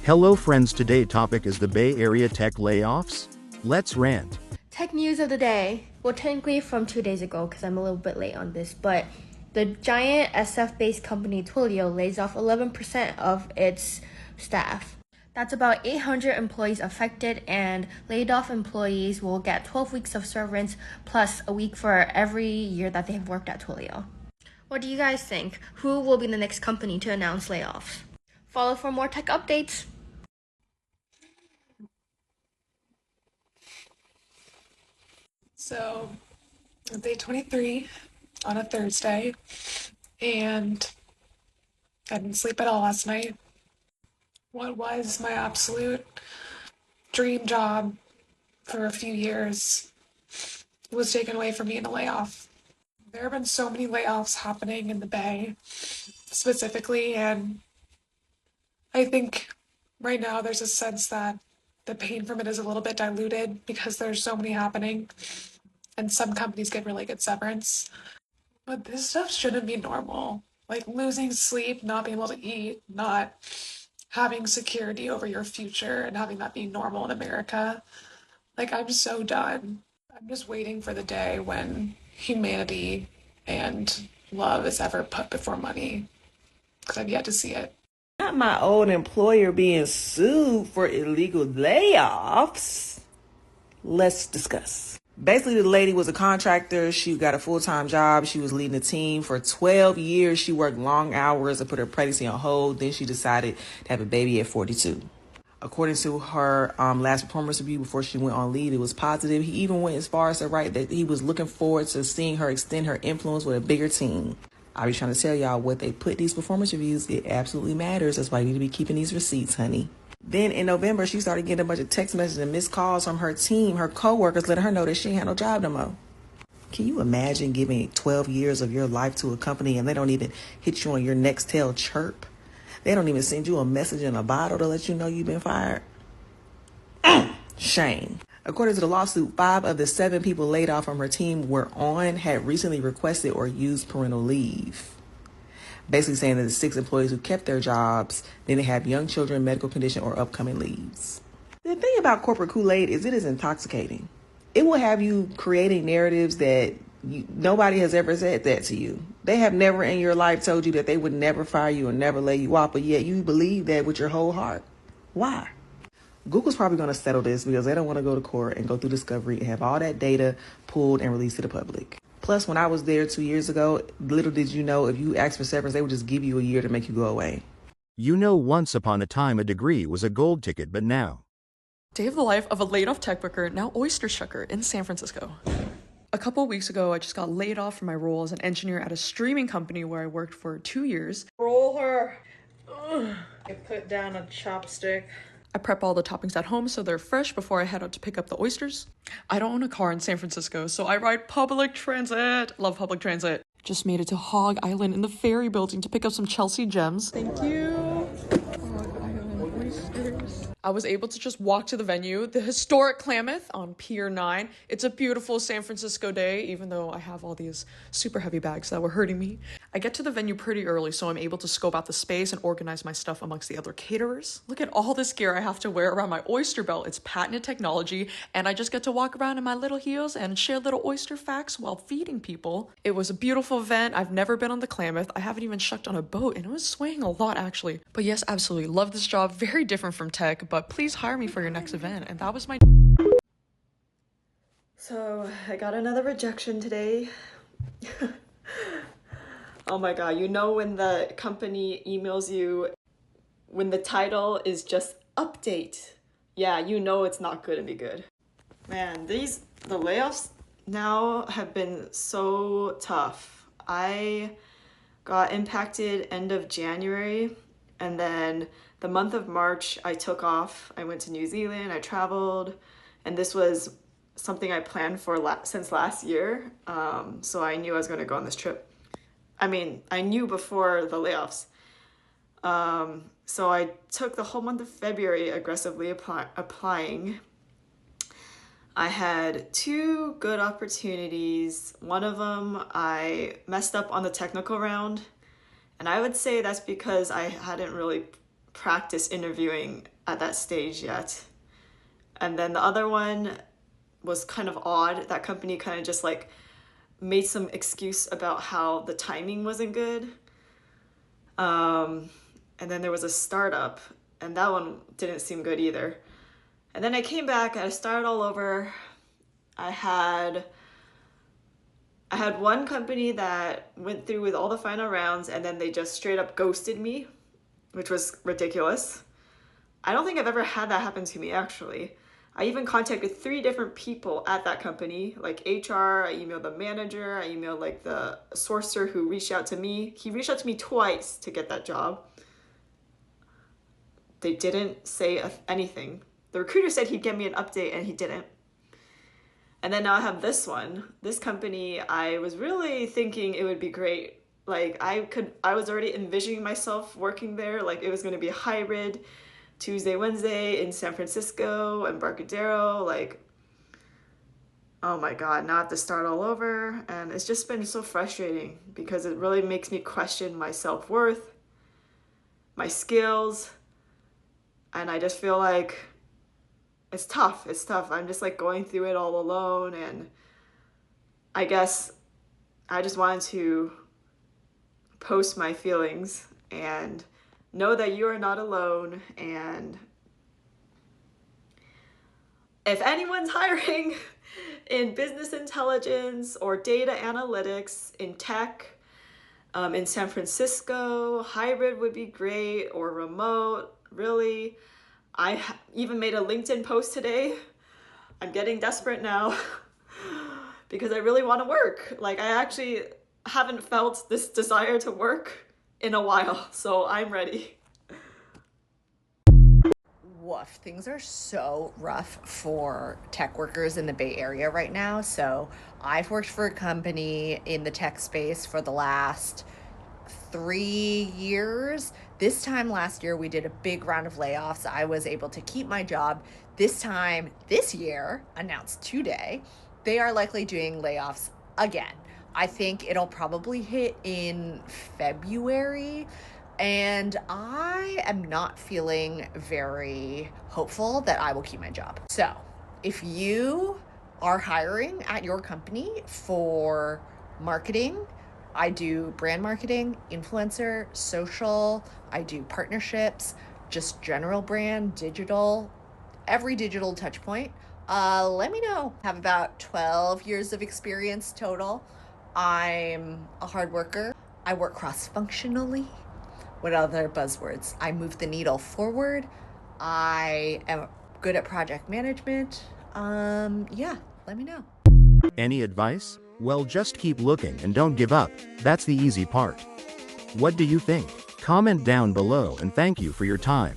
Hello friends, today topic is the Bay Area tech layoffs. Let's rant. Tech news of the day. Well, technically from 2 days ago because I'm a little bit late on this, but the giant SF-based company Twilio lays off 11% of its staff. That's about 800 employees affected, and laid off employees will get 12 weeks of severance plus a week for every year that they have worked at Twilio. What do you guys think? Who will be the next company to announce layoffs? Follow for more tech updates. So, day 23 on a Thursday, and I didn't sleep at all last night. What was my absolute dream job for a few years was taken away from me in a layoff. There have been so many layoffs happening in the Bay, specifically, and I think right now there's a sense that the pain from it is a little bit diluted because there's so many happening, and some companies get really good severance. But this stuff shouldn't be normal. Like losing sleep, not being able to eat, not having security over your future, and having that be normal in America. Like, I'm so done. I'm just waiting for the day when humanity and love is ever put before money, because I've yet to see it. Not my old employer being sued for illegal layoffs. Let's discuss. Basically, the lady was a contractor. She got a full-time job. She was leading a team for 12 years. She worked long hours and put her pregnancy on hold. Then she decided to have a baby at 42. According to her last performance review before she went on leave, it was positive. He even went as far as to write that he was looking forward to seeing her extend her influence with a bigger team. I be trying to tell y'all what they put these performance reviews, it absolutely matters. That's why you need to be keeping these receipts, honey. Then in November, she started getting a bunch of text messages and missed calls from her team, her coworkers, letting her know that she ain't had no job no more. Can you imagine giving 12 years of your life to a company and they don't even hit you on your next tail chirp? They don't even send you a message in a bottle to let you know you've been fired? Shame. According to the lawsuit, 5 of the 7 people laid off from her team had recently requested or used parental leave. Basically saying that the 6 employees who kept their jobs didn't have young children, medical condition, or upcoming leaves. The thing about corporate Kool-Aid is it is intoxicating. It will have you creating narratives that nobody has ever said that to you. They have never in your life told you that they would never fire you or never lay you off, but yet you believe that with your whole heart. Why? Google's probably going to settle this because they don't want to go to court and go through discovery and have all that data pulled and released to the public. Plus, when I was there 2 years ago, little did you know if you asked for severance, they would just give you a year to make you go away. You know, once upon a time a degree was a gold ticket, but now. Day of the life of a laid-off tech worker, now oyster shucker in San Francisco. A couple of weeks ago, I just got laid off from my role as an engineer at a streaming company where I worked for 2 years. Roll her. Ugh. I put down a chopstick. I prep all the toppings at home so they're fresh before I head out to pick up the oysters. I don't own a car in San Francisco, so I ride public transit. Love public transit. Just made it to Hog Island in the ferry building to pick up some Chelsea gems. Thank you. Hog Island oysters. I was able to just walk to the venue, the historic Klamath on Pier 9. It's a beautiful San Francisco day, even though I have all these super heavy bags that were hurting me. I get to the venue pretty early, so I'm able to scope out the space and organize my stuff amongst the other caterers. Look at all this gear I have to wear around my oyster belt. It's patented technology, and I just get to walk around in my little heels and share little oyster facts while feeding people. It was a beautiful event. I've never been on the Klamath. I haven't even shucked on a boat, and it was swaying a lot, actually. But yes, absolutely. Love this job. Very different from tech, but please hire me for your next event. And that was my... So I got another rejection today. Oh my god, you know when the company emails you when the title is just update. Yeah, you know it's not gonna be good. Man, the layoffs now have been so tough. I got impacted end of January, and then the month of March I took off. I went to New Zealand, I traveled, and this was something I planned for since last year. So I knew I was gonna go on this trip. I mean, I knew before the layoffs. So I took the whole month of February aggressively applying. I had 2 good opportunities. One of them, I messed up on the technical round. And I would say that's because I hadn't really practice interviewing at that stage yet. And then the other one was kind of odd. That company kind of just like made some excuse about how the timing wasn't good. And then there was a startup, and that one didn't seem good either. And then I came back and I started all over. I had one company that went through with all the final rounds, and then they just straight up ghosted me, which was ridiculous. I don't think I've ever had that happen to me, actually. I even contacted 3 different people at that company, like HR, I emailed the manager, I emailed like the sourcer who reached out to me. He reached out to me twice to get that job. They didn't say anything. The recruiter said he'd get me an update, and he didn't. And then now I have this one. This company, I was really thinking it would be great. Like I was already envisioning myself working there. Like it was going to be a hybrid, Tuesday, Wednesday in San Francisco, Embarcadero. Like, oh my God, now I have to start all over. And it's just been so frustrating because it really makes me question my self-worth, my skills. And I just feel like it's tough. It's tough. I'm just like going through it all alone. And I guess I just wanted to post my feelings and know that you are not alone. And if anyone's hiring in business intelligence or data analytics in tech, in San Francisco, hybrid would be great, or remote, really. I even made a LinkedIn post today. I'm getting desperate now because I really want to work. Like I actually haven't felt this desire to work in a while, so I'm ready. Woof, things are so rough for tech workers in the Bay Area right now. So I've worked for a company in the tech space for the last 3 years. This time last year, we did a big round of layoffs. I was able to keep my job. This time, this year, announced today, they are likely doing layoffs again. I think it'll probably hit in February. And I am not feeling very hopeful that I will keep my job. So if you are hiring at your company for marketing, I do brand marketing, influencer, social, I do partnerships, just general brand, digital, every digital touch point. Let me know. I have about 12 years of experience total. I'm a hard worker. I work cross-functionally. What other buzzwords? I move the needle forward. I am good at project management. Yeah, let me know. Any advice? Well, just keep looking and don't give up. That's the easy part. What do you think? Comment down below, and thank you for your time.